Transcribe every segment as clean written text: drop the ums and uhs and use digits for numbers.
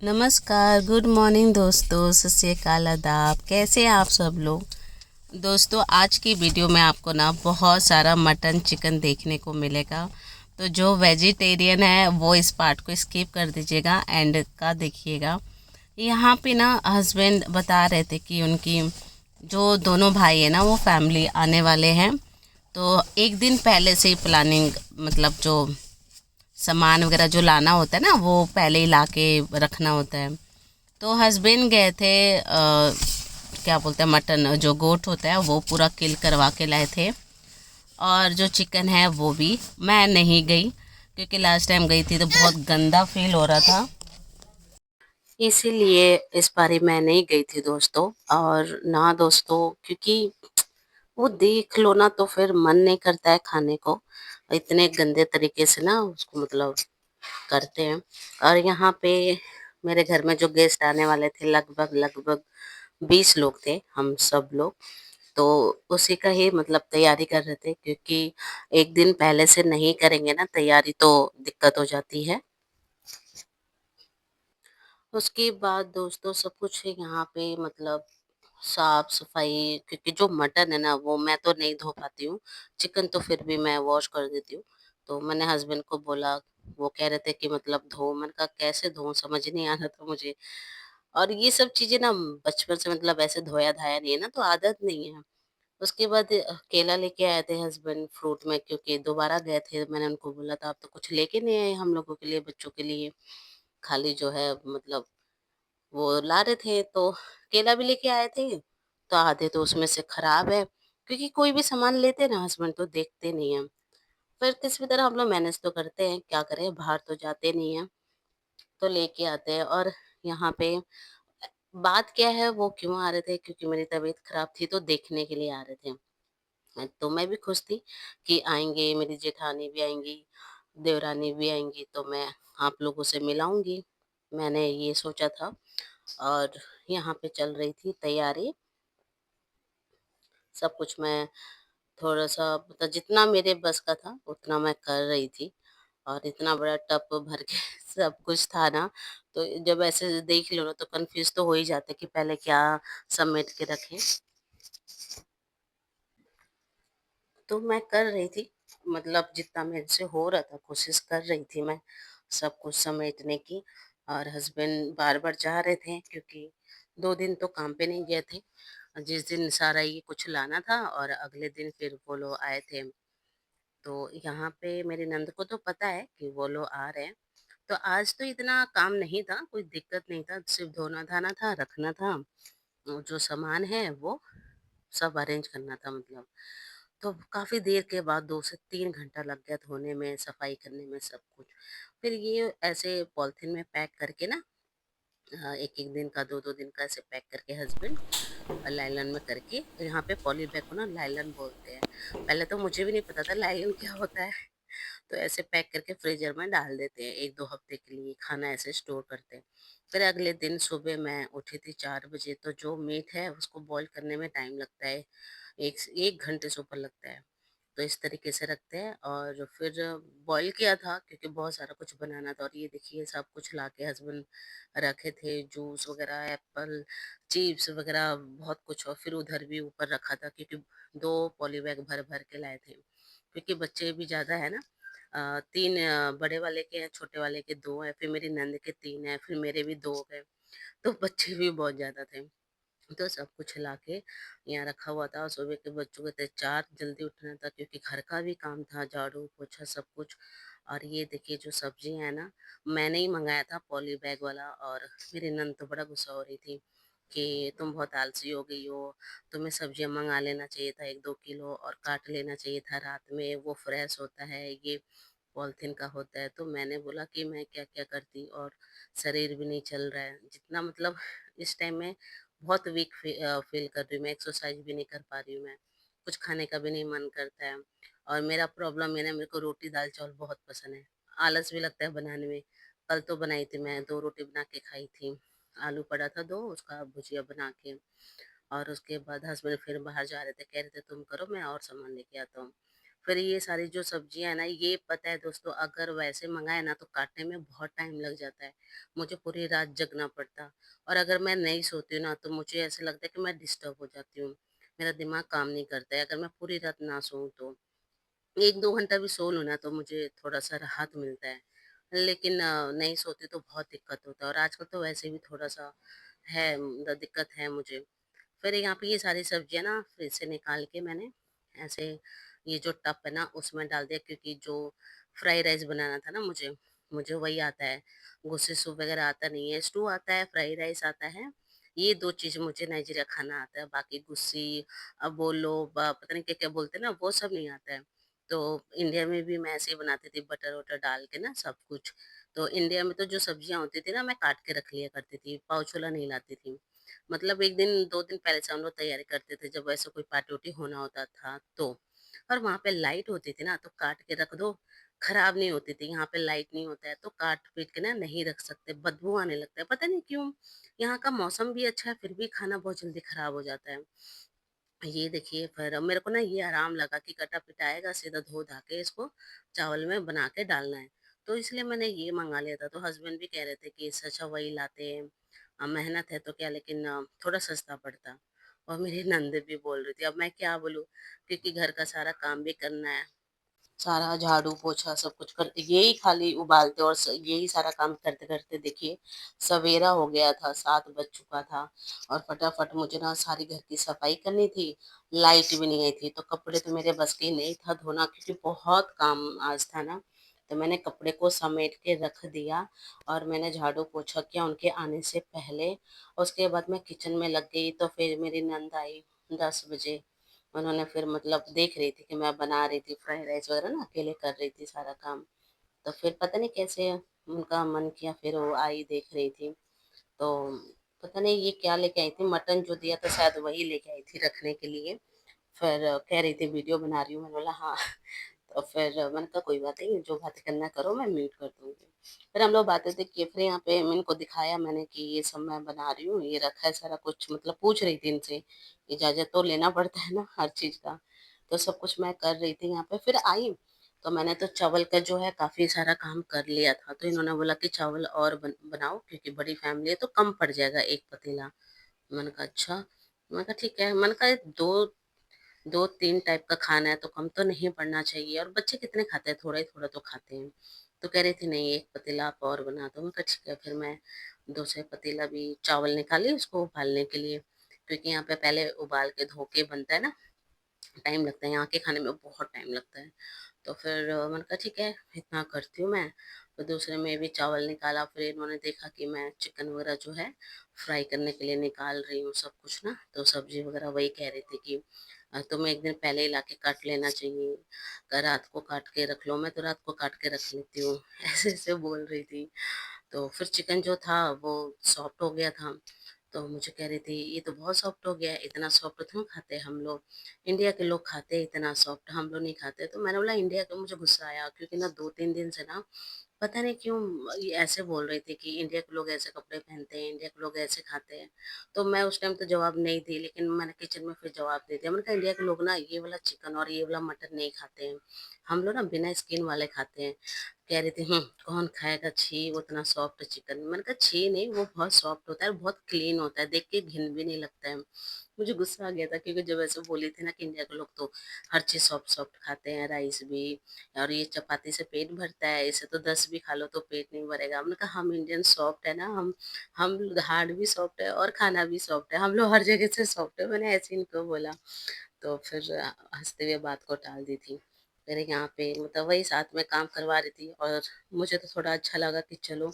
नमस्कार, good morning दोस्तों, सत श्री अकाल, आदाब। कैसे हैं आप सब लोग। दोस्तों, आज की वीडियो में आपको ना बहुत सारा मटन चिकन देखने को मिलेगा। तो जो वेजिटेरियन है वो इस पार्ट को स्किप कर दीजिएगा, एंड का देखिएगा। यहाँ पे ना हस्बैंड बता रहे थे कि उनकी जो दोनों भाई है ना वो फैमिली आने वाले हैं। तो एक दिन पहले से ही प्लानिंग, मतलब जो सामान वगैरह जो लाना होता है ना वो पहले ही ला के रखना होता है। तो हस्बैंड गए थे क्या बोलते हैं, मटन जो गोट होता है वो पूरा किल करवा के लाए थे। और जो चिकन है वो भी मैं नहीं गई, क्योंकि लास्ट टाइम गई थी तो बहुत गंदा फील हो रहा था, इसीलिए इस बारी मैं नहीं गई थी दोस्तों। और ना दोस्तों, क्योंकि वो देख लो ना तो फिर मन नहीं करता है खाने को। इतने गंदे तरीके से ना उसको मतलब करते हैं। और यहाँ पे मेरे घर में जो गेस्ट आने वाले थे, लगभग लगभग 20 लोग थे हम सब लोग। तो उसी का ही मतलब तैयारी कर रहे थे, क्योंकि एक दिन पहले से नहीं करेंगे ना तैयारी तो दिक्कत हो जाती है। उसके बाद दोस्तों सब कुछ यहाँ पे मतलब साफ सफाई, क्योंकि जो मटन है ना वो मैं तो नहीं धो पाती हूँ। चिकन तो फिर भी मैं वॉश कर देती हूँ। तो मैंने हस्बैंड को बोला, वो कह रहे थे कि मतलब धो। मैंने कहा कैसे धो, समझ नहीं आ रहा था मुझे। और ये सब चीजें ना बचपन से मतलब ऐसे धोया धाया नहीं है ना, तो आदत नहीं है। उसके बाद केला लेके आए थे हस्बैंड फ्रूट में, क्योंकि दोबारा गए थे। मैंने उनको बोला था आप तो कुछ लेके नहीं आए हम लोगों के लिए, बच्चों के लिए, खाली जो है मतलब वो ला रहे थे। तो केला भी लेके आए थे, तो आधे तो उसमें से खराब है, क्योंकि कोई भी सामान लेते हैं ना हस्बैंड तो देखते नहीं है। फिर किसी भी तरह हम लोग मैनेज तो करते हैं, क्या करें, बाहर तो जाते नहीं है, तो लेके आते हैं। और यहाँ पे बात क्या है, वो क्यों आ रहे थे, क्योंकि मेरी तबीयत खराब थी तो देखने के लिए आ रहे थे। तो मैं भी खुश थी कि आएंगे, मेरी जेठानी भी आएंगी, देवरानी भी आएंगी, तो मैं आप लोगों से मिलाऊंगी, मैंने ये सोचा था। और यहाँ पे चल रही थी तैयारी, सब कुछ मैं थोड़ा-सा मतलब जितना मेरे बस का था उतना मैं कर रही थी। और इतना बड़ा टब भर के सब कुछ था ना, तो जब ऐसे देख लो ना तो कन्फ्यूज़ तो हो ही जाते कि पहले क्या समेट के रखें। तो मैं कर रही थी, मतलब जितना मेरे से हो रहा था कोशिश कर रही थी मैं सब कुछ समेटने की। और हस्बैंड बार-बार चाह रहे थे, क्योंकि 2 दिन तो काम पे नहीं गए थे। जिस दिन सारा ये कुछ लाना था और अगले दिन फिर वो लोग आए थे। तो यहाँ पे मेरी नंद को तो पता है कि वो लोग आ रहे हैं। तो आज तो इतना काम नहीं था, कोई दिक्कत नहीं था, सिर्फ धोना-धाना था, रखना था। जो सामान है वो सब अरेंज करना था मतलब। तो काफ़ी देर के बाद 2 से 3 घंटा लग गया धोने में, सफाई करने में, सब कुछ। फिर ये ऐसे पॉलिथीन में पैक करके ना, 1-1 दिन का, 2-2 दिन का ऐसे पैक करके हस्बैंड लाइलन में करके, तो यहाँ पे पॉली बैग को ना लाइलन बोलते हैं। पहले तो मुझे भी नहीं पता था लाइलन क्या होता है। तो ऐसे पैक करके फ्रीज़र में डाल देते हैं 1-2 हफ्ते के लिए, खाना ऐसे स्टोर करते हैं। फिर अगले दिन सुबह मैं उठी थी 4 बजे, तो जो मीट है उसको बॉयल करने में टाइम लगता है, 1 घंटे से ऊपर लगता है। तो इस तरीके से रखते हैं। और फिर बॉयल किया था, क्योंकि बहुत सारा कुछ बनाना था। और ये देखिए सब कुछ लाके हस्बैंड रखे थे, जूस वगैरह, एप्पल, चिप्स वगैरह, बहुत कुछ। और फिर उधर भी ऊपर रखा था, क्योंकि 2 पॉली बैग भर-भर के लाए थे, क्योंकि बच्चे भी ज़्यादा है ना। 3 बड़े वाले के हैं, छोटे वाले के 2 हैं, फिर मेरी नंद के 3 हैं, फिर मेरे भी 2 हैं, तो बच्चे भी बहुत ज़्यादा थे। तो सब कुछ लाके यहाँ रखा हुआ था। और सुबह के बच्चों को तो 4 जल्दी उठना था, क्योंकि घर का भी काम था, झाड़ू पोछा सब कुछ। और ये देखिए जो सब्जी है ना, मैंने ही मंगाया था पॉली बैग वाला। और मेरी नंद तो बड़ा गुस्सा हो रही थी कि तुम बहुत आलसी हो गई हो, तुम्हें सब्जियां मंगा लेना चाहिए था 1-2 किलो, और काट लेना चाहिए था रात में, वो फ्रेश होता है, ये पॉलिथीन का होता है। तो मैंने बोला कि मैं क्या क्या करती, और शरीर भी नहीं चल रहा है जितना, मतलब इस टाइम में बहुत वीक फील कर रही हूँ मैं, एक्सरसाइज भी नहीं कर पा रही हूँ मैं, कुछ खाने का भी नहीं मन करता है। और मेरा प्रॉब्लम है ना, मेरे को रोटी दाल चावल बहुत पसंद है, आलस भी लगता है बनाने में। कल तो बनाई थी मैं, 2 रोटी बना के खाई थी, आलू पड़ा था 2, उसका भुजिया बना के। और उसके बाद हस्बैंड फिर बाहर जा रहे थे, कह रहे थे तुम करो, मैं और सामान लेके आता हूँ। फिर ये सारी जो सब्जियाँ हैं ना, ये पता है दोस्तों अगर वैसे मँगाए ना तो काटने में बहुत टाइम लग जाता है। मुझे पूरी रात जगना पड़ता और अगर मैं नहीं सोती हूँ ना तो मुझे ऐसा लगता है कि मैं डिस्टर्ब हो जाती हूँ। मेरा दिमाग काम नहीं करता है अगर मैं पूरी रात ना सोऊँ तो। 1-2 घंटा भी सो लूँ ना तो मुझे थोड़ा-सा राहत मिलता है। लेकिन नहीं सोती तो बहुत दिक्कत होता है और आजकल तो वैसे भी थोड़ा-सा है दिक्कत है मुझे। फिर यहाँ पे ये सारी सब्जियाँ ना फ्रिज से निकाल के मैंने ऐसे ये जो टब है ना उसमें डाल दिया क्योंकि जो फ्राई राइस बनाना था ना मुझे, मुझे वही आता है। गुस्से सूप वगैरह आता नहीं है, स्टू आता है, फ्राई राइस आता है। ये 2 चीज़ मुझे नाइजीरिया खाना आता है, बाकी गुस्सी बोलो पता नहीं क्या-क्या बोलते हैं ना वो सब नहीं आता है। तो इंडिया में भी मैं ऐसे ही बनाती थी बटर-वटर डाल के ना सब कुछ। तो इंडिया में तो जो सब्जियाँ होती थी ना मैं काट के रख लिया करती थी, पाउच वाला नहीं लाती थी। मतलब 1 दिन 2 दिन पहले से हम लोग तैयारी करते थे जब ऐसा कोई पार्टी-वार्टी होना होता था तो। और वहाँ पे लाइट होती थी ना तो काट के रख दो, खराब नहीं होती थी। यहाँ पे लाइट नहीं होता है तो काट-पीट के ना नहीं रख सकते, बदबू आने लगता है, पता नहीं क्यों? यहाँ का मौसम भी अच्छा है फिर भी खाना बहुत जल्दी खराब हो जाता है। ये देखिए फिर अब मेरे को ना ये आराम लगा कि कटा-पिटा आएगा सीधा धो-धा के इसको चावल में बना के डालना है। तो इसलिए मैंने ये मँगा लिया था, तो हस्बैंड भी कह रहे थे कि इससे अच्छा वही लाते। मेहनत है तो क्या लेकिन थोड़ा सस्ता पड़ता। और मेरी नंद भी बोल रही थी, अब मैं क्या बोलूँ क्योंकि घर का सारा काम भी करना है। सारा झाड़ू-पोछा सब कुछ करते यही खाली उबालते और यही सारा काम करते-करते देखिए सवेरा हो गया था, 7 बज चुका था और फटाफट मुझे ना सारी घर की सफाई करनी थी, लाइट भी नहीं आई थी, तो कपड़े तो मेरे बस की नहीं था धोना क्योंकि बहुत काम आज था ना, तो मैंने कपड़े को समेट के रख दिया और मैंने झाड़ू-पोछा किया उनके आने से पहले। उसके बाद मैं किचन में लग गई, तो फिर मेरी नंद आई 10 बजे। उन्होंने फिर मतलब देख रही थी कि मैं बना रही थी फ्राइड राइस वगैरह ना अकेले कर रही थी सारा काम। तो फिर पता नहीं कैसे उनका मन किया फिर वो आई देख रही थी। तो पता नहीं ये क्या लेके आई थी मटन जो दिया था शायद वही लेके आई थी रखने के लिए। फिर कह रही थी वीडियो बना रही हूँ मैंने बोला हाँ। तो फिर मैंने कहा कोई बात नहीं जो बातें करना करो मैं म्यूट कर दूँगी। फिर हम लोग बातें किए फिर यहाँ पे इनको दिखाया मैंने कि ये सब मैं बना रही हूँ, ये रखा है सारा कुछ मतलब पूछ रही थी इनसे, इजाज़त तो लेना पड़ता है ना हर चीज़ का। तो सब कुछ मैं कर रही थी यहाँ पे फिर आई, तो मैंने तो चावल का जो है काफ़ी सारा काम कर लिया था, तो इन्होंने बोला कि चावल और बनाओ क्योंकि बड़ी फैमिली है तो कम पड़ जाएगा 1 पतीला। मैंने कहा अच्छा, मैंने कहा ठीक है, मैंने कहा 2-3 टाइप का खाना है तो कम तो नहीं पड़ना चाहिए और बच्चे कितने खाते हैं, थोड़ा ही थोड़ा तो खाते हैं। तो कह रही थी नहीं 1 पतीला आप और बना दो, मैंने कहा ठीक है फिर मैं दूसरे पतीला भी चावल निकाली उसको उबालने के लिए, क्योंकि यहाँ पे पहले उबाल के धो के बनता है ना, टाइम लगता है, यहाँ के खाने में बहुत टाइम लगता है। तो फिर मैंने कहा ठीक है, इतना करती हूँ मैं। तो दूसरे में भी चावल निकाला, फिर इन्होंने देखा कि मैं चिकन वगैरह जो है फ्राई करने के लिए निकाल रही हूँ सब कुछ ना, तो सब्ज़ी वगैरह वही कह रही थी कि तुम्हें 1 दिन पहले ही लाके काट लेना चाहिए, रात को काट के रख लो, मैं तो रात को काट के रख लेती हूँ। ऐसे-ऐसे बोल रही थी। तो फिर चिकन जो था वो सॉफ्ट हो गया था, तो मुझे कह रही थी ये तो बहुत सॉफ्ट हो गया है, इतना सॉफ्ट थोड़ी खाते हम लोग, इंडिया के लोग खाते हैं इतना सॉफ्ट, हम लोग नहीं खाते। तो मैंने बोला इंडिया का मुझे गुस्सा आया क्योंकि ना 2-3 दिन से ना पता नहीं क्यों ये ऐसे बोल रहे थे कि इंडिया के लोग ऐसे कपड़े पहनते हैं, इंडिया के लोग ऐसे खाते हैं। तो मैं उस टाइम तो जवाब नहीं दी, लेकिन मैंने किचन में फिर जवाब दे दिया। मैंने कहा इंडिया के लोग ना ये वाला चिकन और ये वाला मटन नहीं खाते हैं। हम लोग ना बिना स्किन वाले खाते हैं। कह रही थी कौन खाएगा छी उतना सॉफ्ट चिकन। मैंने कहा छी नहीं वो बहुत सॉफ्ट होता है, बहुत क्लीन होता है, देख के घिन भी नहीं लगता है। मुझे गुस्सा आ गया था क्योंकि जब ऐसे बोली थी ना कि इंडिया के लोग तो हर चीज़ सॉफ्ट सॉफ्ट खाते हैं, राइस भी और ये चपाती से पेट भरता है, इसे तो 10 भी खा लो तो पेट नहीं भरेगा। हमने कहा हम इंडियन सॉफ्ट है ना, हम हार्ट भी सॉफ्ट है और खाना भी सॉफ्ट है, हम लोग हर जगह से सॉफ्ट है। मैंने ऐसे इनको बोला, तो फिर हँसते हुए बात को टाल दी थी। फिर यहाँ पे मतलब वही साथ में काम करवा रही थी और मुझे तो थोड़ा अच्छा लगा कि चलो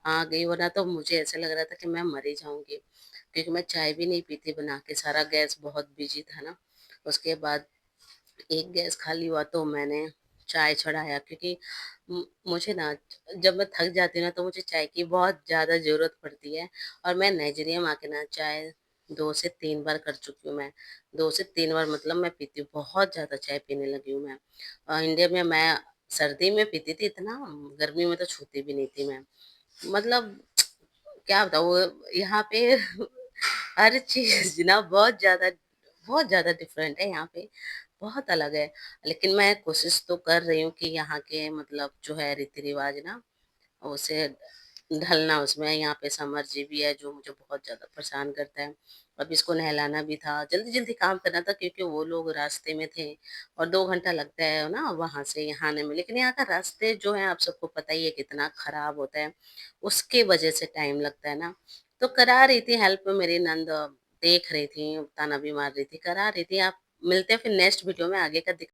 आ गई, वरना तो मुझे ऐसा लग रहा था कि मैं मर ही जाऊँगी। क्योंकि मैं चाय भी नहीं पीती बना के, सारा गैस बहुत बिज़ी था ना। उसके बाद एक गैस खाली हुआ तो मैंने चाय चढ़ाया क्योंकि मुझे ना जब मैं थक जाती हूँ ना तो मुझे चाय की बहुत ज़्यादा ज़रूरत पड़ती है और मैं नाइजीरिया में आके ना चाय 2 से 3 बार कर चुकी हूँ मैं। 2 से 3 बार मतलब मैं पीती हूँ, बहुत ज़्यादा चाय पीने लगी हूँ मैं। इंडिया में मैं सर्दी में पीती थी इतना, गर्मी में तो छूती भी नहीं थी मैं। मतलब क्या बताऊँ यहाँ पे हर चीज़ ना बहुत ज़्यादा डिफरेंट है यहाँ पे। बहुत अलग है। लेकिन मैं कोशिश तो कर रही हूँ कि यहाँ के मतलब जो है रीति-रिवाज ना उसे ढलना उसमें। यहाँ पे समर जी भी है जो मुझे बहुत ज़्यादा परेशान करता है। अब इसको नहलाना भी था, जल्दी-जल्दी काम करना था क्योंकि वो लोग रास्ते में थे और 2 घंटा लगता है ना वहाँ से यहाँ आने में। लेकिन यहाँ का रास्ते जो है आप सबको पता ही है कितना खराब होता है, उसके वजह से टाइम लगता है ना। तो करा रही थी हेल्प मेरी नंद, देख रही थी, ताना भी मार रही थी, करा रही थी। आप मिलते हैं फिर नेक्स्ट वीडियो में आगे का दिख